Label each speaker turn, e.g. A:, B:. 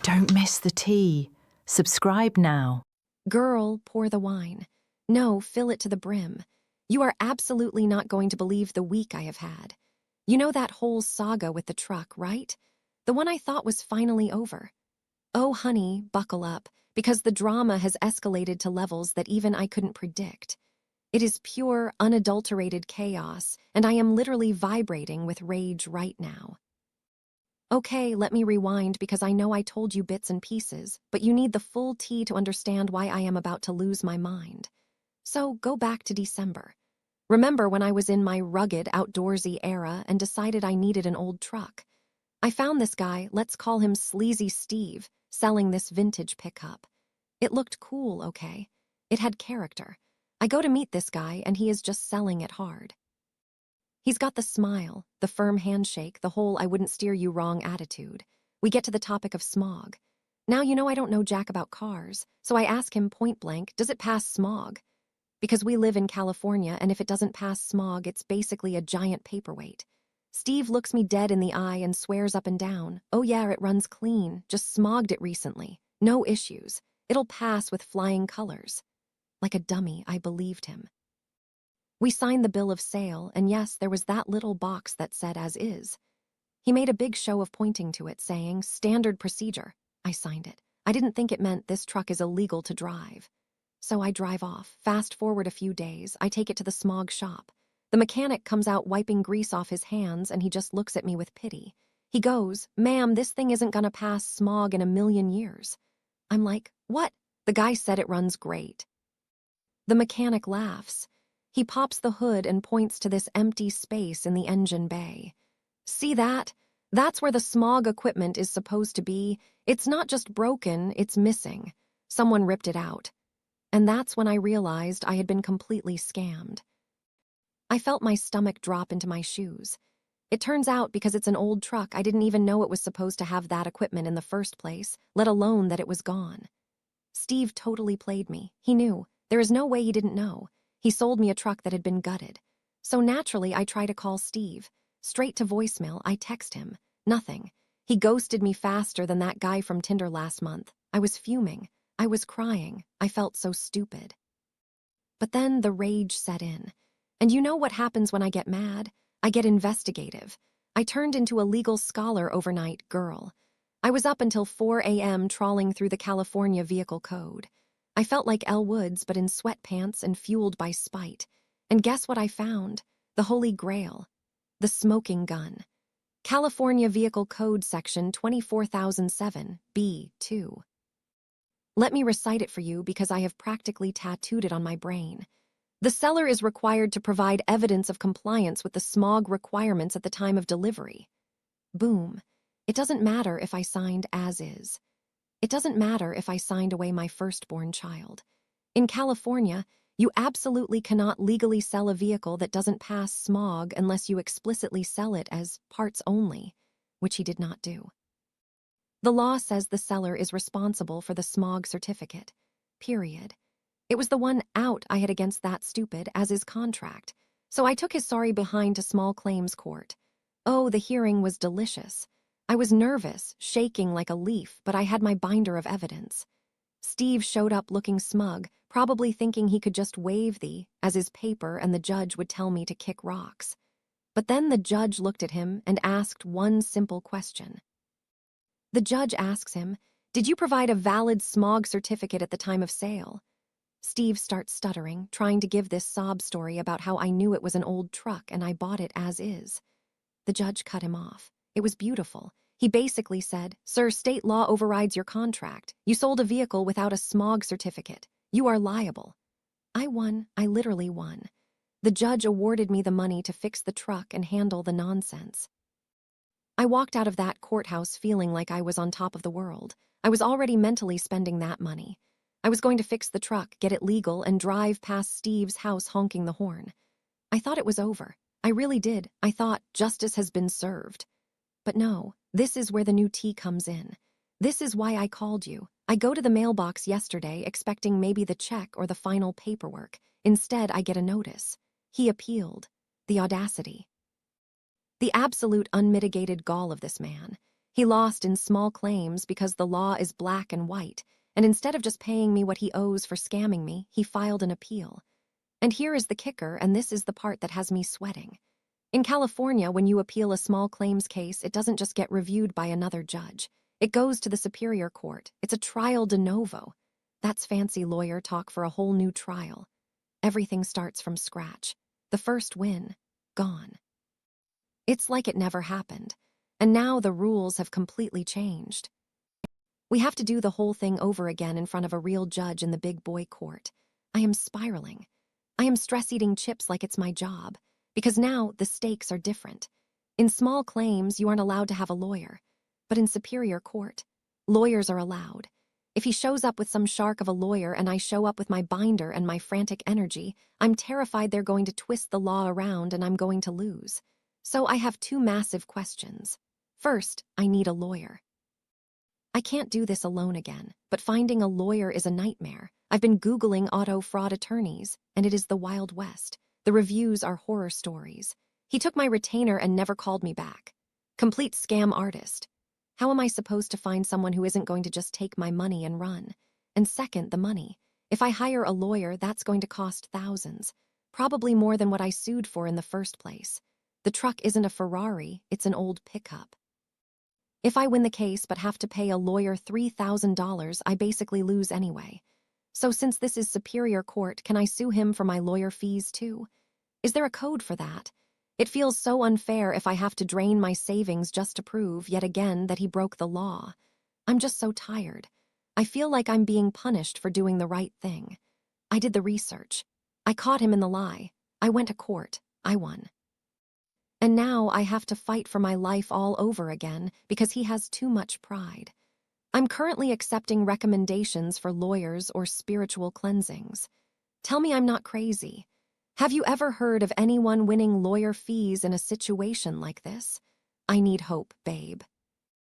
A: Don't miss the tea. Subscribe now.
B: Girl, pour the wine. No, fill it to the brim. You are absolutely not going to believe the week I have had. You know that whole saga with the truck, right? The one I thought was finally over. Oh, honey, buckle up, because the drama has escalated to levels that even I couldn't predict. It is pure, unadulterated chaos, and I am literally vibrating with rage right now. Okay, let me rewind because I know I told you bits and pieces, but you need the full tea to understand why I am about to lose my mind. So go back to December. Remember when I was in my rugged, outdoorsy era and decided I needed an old truck? I found this guy, let's call him Sleazy Steve, selling this vintage pickup. It looked cool, okay? It had character. I go to meet this guy and he is just selling it hard. He's got the smile, the firm handshake, the whole I wouldn't steer you wrong attitude. We get to the topic of smog. Now you know I don't know jack about cars, so I ask him point blank, does it pass smog? Because we live in California, and if it doesn't pass smog, it's basically a giant paperweight. Steve looks me dead in the eye and swears up and down, oh yeah, it runs clean, just smogged it recently. No issues. It'll pass with flying colors. Like a dummy, I believed him. We signed the bill of sale, and yes, there was that little box that said as is. He made a big show of pointing to it, saying, standard procedure. I signed it. I didn't think it meant this truck is illegal to drive. So I drive off. Fast forward a few days, I take it to the smog shop. The mechanic comes out wiping grease off his hands, and he just looks at me with pity. He goes, ma'am, this thing isn't gonna pass smog in a million years. I'm like, what? The guy said it runs great. The mechanic laughs. He pops the hood and points to this empty space in the engine bay. See that? That's where the smog equipment is supposed to be. It's not just broken, it's missing. Someone ripped it out. And that's when I realized I had been completely scammed. I felt my stomach drop into my shoes. It turns out because it's an old truck, I didn't even know it was supposed to have that equipment in the first place, let alone that it was gone. Steve totally played me. He knew. There is no way he didn't know. He sold me a truck that had been gutted. So naturally, I try to call Steve. Straight to voicemail, I text him. Nothing. He ghosted me faster than that guy from Tinder last month. I was fuming. I was crying. I felt so stupid. But then the rage set in. And you know what happens when I get mad? I get investigative. I turned into a legal scholar overnight, girl. I was up until 4 a.m. trawling through the California Vehicle Code. I felt like Elle Woods, but in sweatpants and fueled by spite. And guess what I found? The Holy Grail. The smoking gun. California Vehicle Code Section 24007, B2. Let me recite it for you because I have practically tattooed it on my brain. The seller is required to provide evidence of compliance with the smog requirements at the time of delivery. Boom. It doesn't matter if I signed as is. It doesn't matter if I signed away my firstborn child. In California, you absolutely cannot legally sell a vehicle that doesn't pass smog unless you explicitly sell it as parts only, which he did not do. The law says the seller is responsible for the smog certificate, period. It was the one out I had against that stupid as-is contract, so I took his sorry behind to small claims court. Oh, the hearing was delicious. I was nervous, shaking like a leaf, but I had my binder of evidence. Steve showed up looking smug, probably thinking he could just wave the as-is paper and the judge would tell me to kick rocks. But then the judge looked at him and asked one simple question. The judge asks him, "Did you provide a valid smog certificate at the time of sale?" Steve starts stuttering, trying to give this sob story about how I knew it was an old truck and I bought it as is. The judge cut him off. It was beautiful. He basically said, "Sir, state law overrides your contract. You sold a vehicle without a smog certificate. You are liable." I won. I literally won. The judge awarded me the money to fix the truck and handle the nonsense. I walked out of that courthouse feeling like I was on top of the world. I was already mentally spending that money. I was going to fix the truck, get it legal, and drive past Steve's house honking the horn. I thought it was over. I really did. I thought justice has been served. But no, this is where the new tea comes in. This is why I called you. I go to the mailbox yesterday expecting maybe the check or the final paperwork. Instead, I get a notice. He appealed. The audacity. The absolute unmitigated gall of this man. He lost in small claims because the law is black and white, and instead of just paying me what he owes for scamming me, he filed an appeal. And here is the kicker, and this is the part that has me sweating. In California, when you appeal a small claims case, it doesn't just get reviewed by another judge. It goes to the Superior Court. It's a trial de novo. That's fancy lawyer talk for a whole new trial. Everything starts from scratch. The first win, gone. It's like it never happened. And now the rules have completely changed. We have to do the whole thing over again in front of a real judge in the big boy court. I am spiraling. I am stress-eating chips like it's my job, because now the stakes are different. In small claims, you aren't allowed to have a lawyer. But in Superior Court, lawyers are allowed. If he shows up with some shark of a lawyer and I show up with my binder and my frantic energy, I'm terrified they're going to twist the law around and I'm going to lose. So I have two massive questions. First, I need a lawyer. I can't do this alone again, but finding a lawyer is a nightmare. I've been Googling auto fraud attorneys, and it is the Wild West. The reviews are horror stories. He took my retainer and never called me back. Complete scam artist. How am I supposed to find someone who isn't going to just take my money and run? And second, the money. If I hire a lawyer, that's going to cost thousands. Probably more than what I sued for in the first place. The truck isn't a Ferrari, it's an old pickup. If I win the case but have to pay a lawyer $3,000, I basically lose anyway. So since this is Superior Court, can I sue him for my lawyer fees too? Is there a code for that? It feels so unfair if I have to drain my savings just to prove, yet again, that he broke the law. I'm just so tired. I feel like I'm being punished for doing the right thing. I did the research. I caught him in the lie. I went to court. I won. And now I have to fight for my life all over again because he has too much pride. I'm currently accepting recommendations for lawyers or spiritual cleansings. Tell me I'm not crazy. Have you ever heard of anyone winning lawyer fees in a situation like this? I need hope, babe.